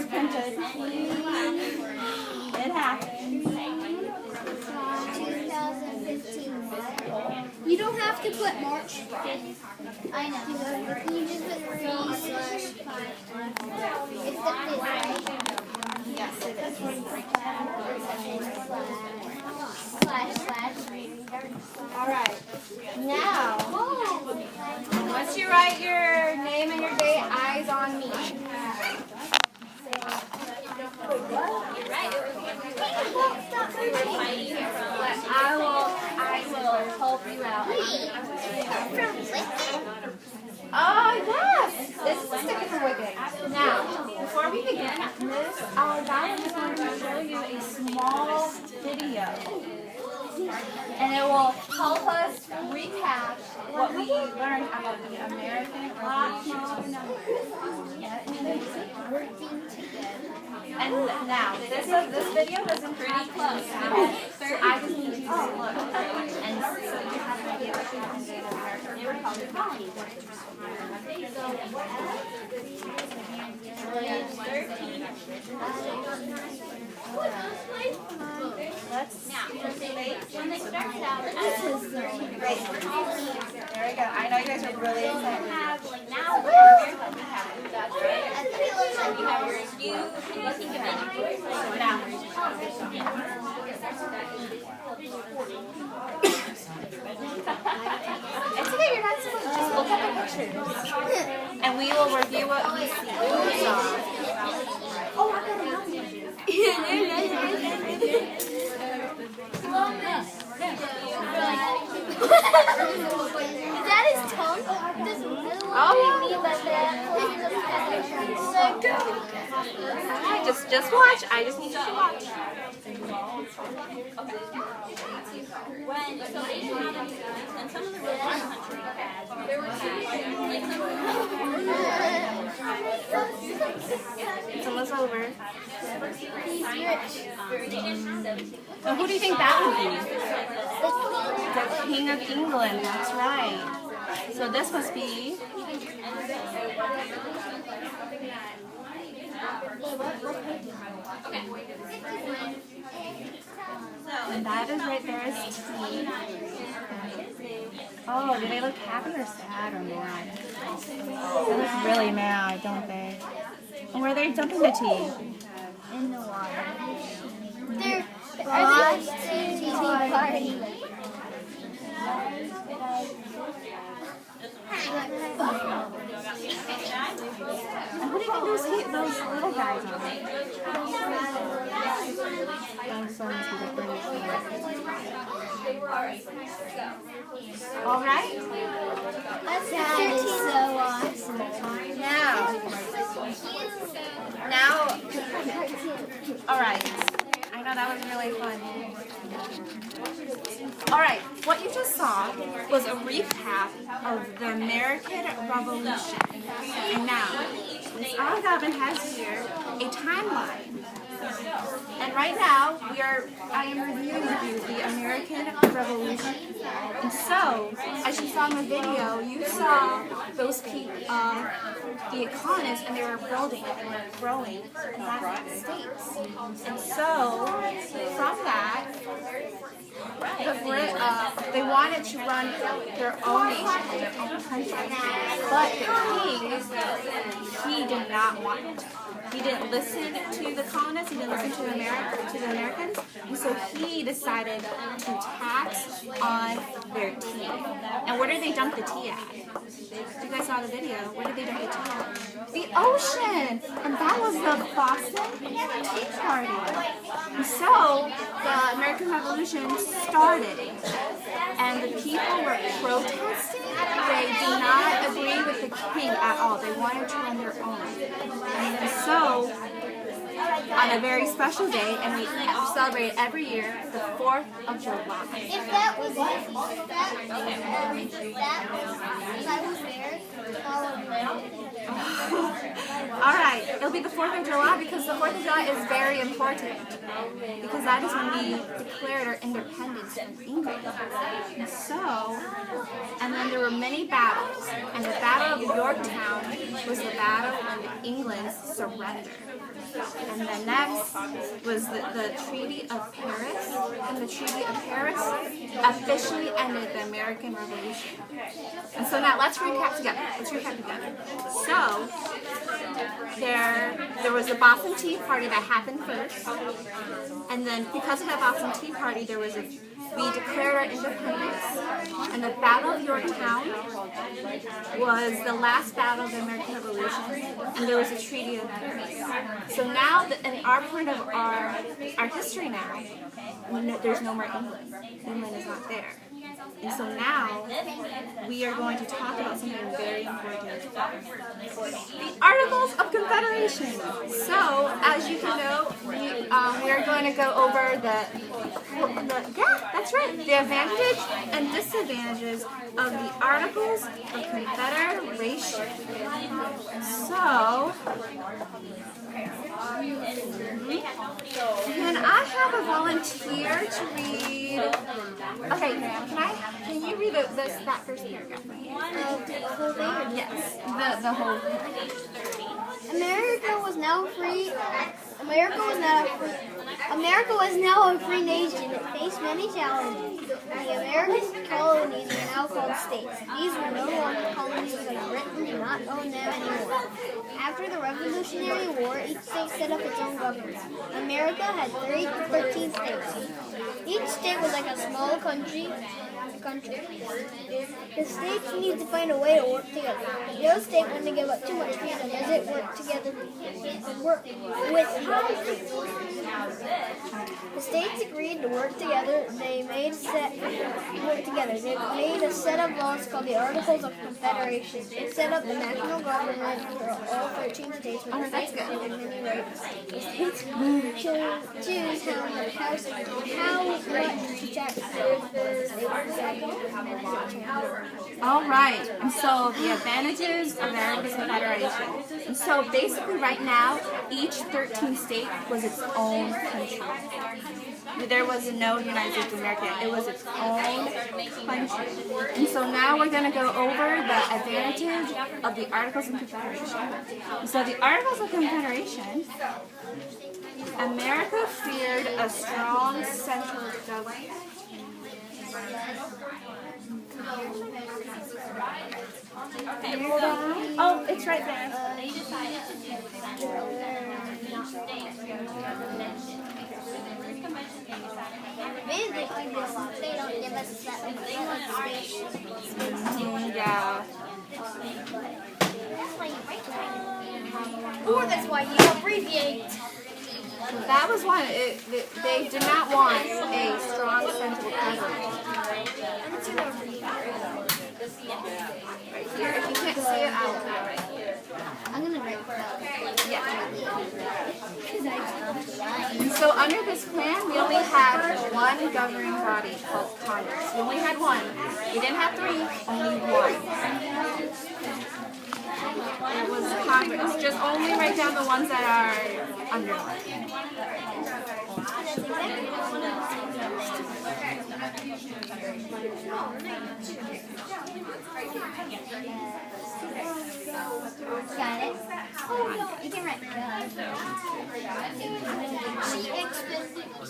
was printed. It happened. 2015. You don't have to put March. I know. You just put 3/5. It's the fifth, right? Yes, it is. // All right. Now, once you write your name and your date, eyes on me. I will help you out. Oh, yes! This is a sticker from Wicked. Now, before we begin, Miss Alabama is going to show you a small video. And it will help us recap what we learned about the American Revolution. And now, this video doesn't pretty close. So I just need you to look. And so you have an idea what you can do in American Republic colonies. Let's when they started out as great. There we go. I know you guys are really excited. Now we have your review and you think of any now. It's okay, you're not supposed to just look at the pictures. And we will review what we see. Oh, I got Is that his tongue? Oh, just watch. I just need you to watch. It's almost over. He's rich. So who do you think that would be? The King of England. That's right. So this must be. And that is right there is tea. Oh, do they look happy or sad or mad? They look really mad, don't they? And where are they dumping the tea? In the water. They're Boston Tea Party. And who do you think those little guys are? All right. That is so awesome. Now, all right. I know that was really fun. All right, what you just saw was a recap of the American Revolution. And now, Ms. Algabin has here a timeline. And right now, I am reviewing with you the American Revolution. And so, as you saw in the video, you saw those people, the economists, and they were building and they were growing in the United States. And so, from that, they wanted to run their own nation, their own country. But the king, he did not want it. He didn't listen to the colonists, he didn't listen to the Americans, and so he decided to tax on their tea. And where did they dump the tea at? You guys saw the video. Where did they dump the tea at? The ocean! And that was the Boston Tea Party. And so, the American Revolution started, and the people were protesting. They did not agree with the king at all. They wanted to run their own. And so, on a very special day, and we celebrate every year, the 4th of July. If that was I was there, All right, it'll be the 4th of July because the 4th of July is very important because that is when we declared our independence from England. So, and then there were many battles, and the Battle of Yorktown was the battle when England surrendered. And then next was the Treaty of Paris, and the Treaty of Paris officially ended the American Revolution. And so now let's recap together. So there was the Boston Tea Party that happened first, and then because of that Boston Tea Party, we declared our independence, and the Battle of Yorktown was the last battle of the American Revolution, and there was a Treaty of Paris. So now, in our part of our history now, there's no more England. England is not there. And so now, we are going to talk about something very important. The Articles of Confederation. So, as you can know, we are going to go over the advantages and disadvantages of the Articles of Confederation. So, can I have a volunteer to read? Okay, ma'am, can you read that first paragraph? Yes, the whole thing. America was now a free nation. It faced many challenges. The American colonies were now called states. These were no longer colonies because Britain did not own them anymore. After the Revolutionary War, each state set up its own government. America had 13 states. Each state was like a small country. The states need to find a way to work together. No state wanted to give up too much freedom as it worked together with Congress. The states agreed to work together. They made a set of laws called the Articles of Confederation. It set up the national government for all 13 states with many rights. The states choose how much to tax All right, and so the advantages of the Articles of Confederation. And so basically right now, each 13 state was its own country. There was no United States of America. It was its own country. And so now we're going to go over the advantage of the Articles of Confederation. So the Articles of Confederation, America feared a strong central government. Oh, it's right there. They don't give us that much space. Yeah. Or that's why you abbreviate. That was one. They did not want a strong central government. Right here. If you can't see it, I'll write it. I'm gonna write it. Yeah. And so under this plan, we only had one governing body called Congress. We only had one. We didn't have three, only one. It was Congress. Just only write down the ones that are underlined. Got it? You can write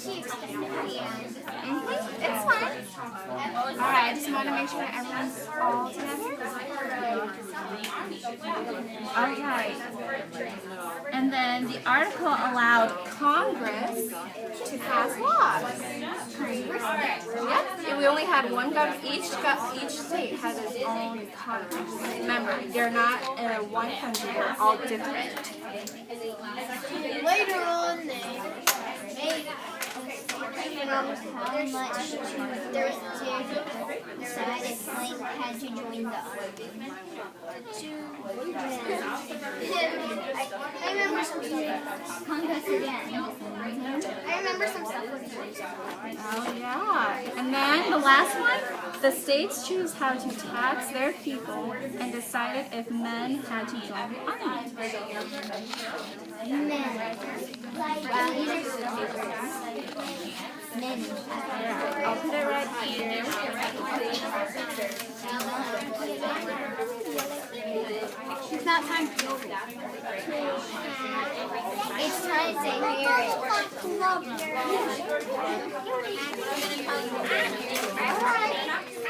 She expected It's fine. Alright, I just want to make sure that everyone's all together. Alright. And then the article allowed Congress to pass laws. Yep. And we only had one government. Each state has its own Congress. Remember, they're not one country. They're all different. Later on, they made how much there's to decide if one had to join the other. I remember some stuff. Congress again. I remember some stuff with it. Oh yeah. And then the last one, the states choose how to tax their people and decided if men had to join the army. Men. Wow, these are so men. I'll put it right here. It's not time for yoga. It's time to hear it.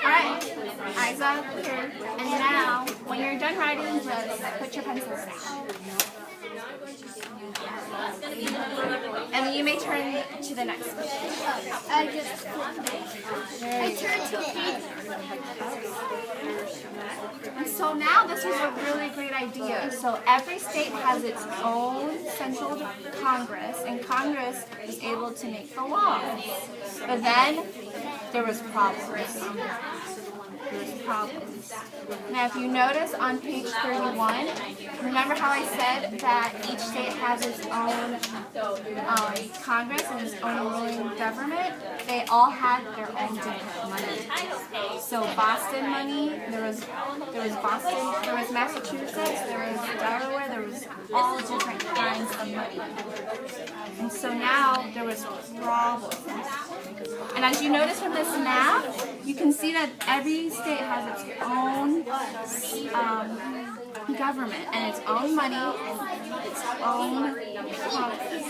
Alright, eyes up here. And now, when you're done writing, just put your pencils down. And then you may turn to the next page. I turned to page. And so now this is a really great idea. So every state has its own central Congress, and Congress is able to make the laws. But then there was problems. Now if you notice on page 31, remember how I said that each state has its own Congress and its own ruling government? They all had their own different money. So Boston money, there was Boston, there was Massachusetts, there was Delaware, there was all different kinds of money. And so now there was problems. And as you notice from this map, you can see that every state has its own government and its own money and its own Congress.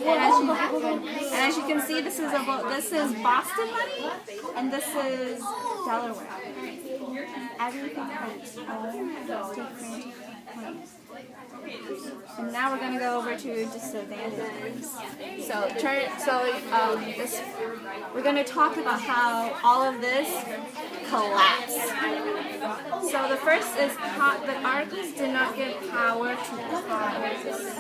And as you can see, this is Boston money and this is Delaware. Everything has its own different money. And now we're going to go over to disadvantages. We're going to talk about how all of this collapsed. So the first is the articles did not give power to Congress.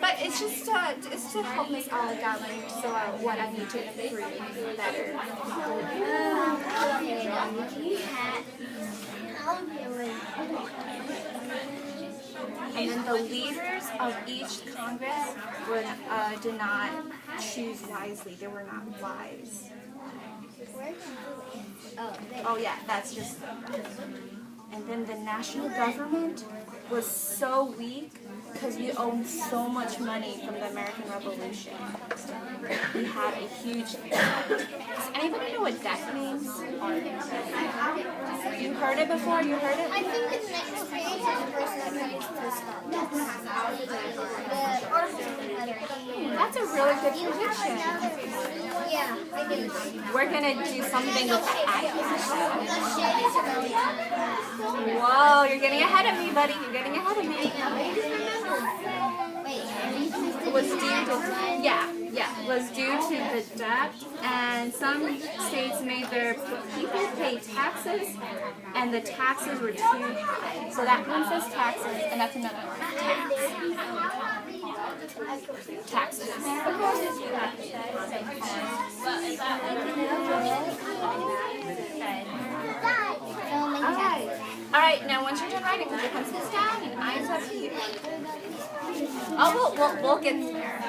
But it's just to help Miss Alec out, what I need to improve better. And then the leaders of each Congress did not choose wisely. They were not wise. Oh yeah, that's just. And then the national government was so weak because we owned so much money from the American Revolution. We had a huge debt. Does anybody know what debt means? You heard it before? You heard it? I think the next page has a person that tries to stop. That's a really good prediction. Yeah, I do. We're going to do something with the iPad. Whoa, you're getting ahead of me, buddy. You're getting ahead of me. Was due to the debt, and some states made their people pay taxes, and the taxes were too high. So that one says taxes, and that's another one. Taxes. All right. Now once you're done writing, put your pencils down and eyes up here. Oh, we'll get there.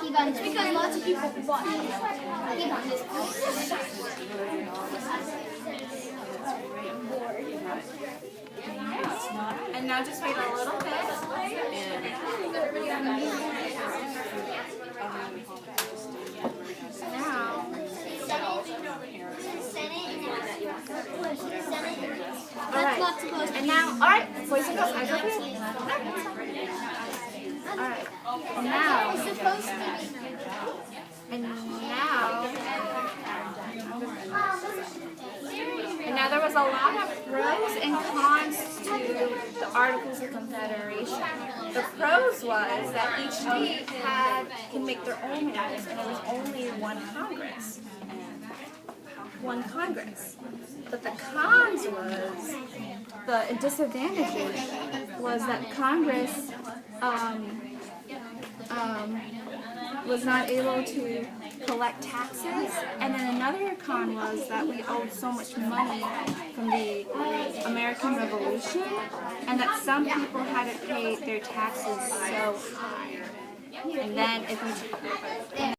Keep on. It's because lots of people watch. Keep on. And now just wait a little bit. Now. Alright. And now, alright, boys and girls, eyes over here. Alright. And now. It's supposed to be. And now there was a lot of pros and cons to the Articles of Confederation. The pros was that each state can make their own laws, and there was only one Congress. But the cons was, the disadvantages was that collect taxes. And then another con was that we owed so much money from the American Revolution, and that some people had to pay their taxes so high. And then if you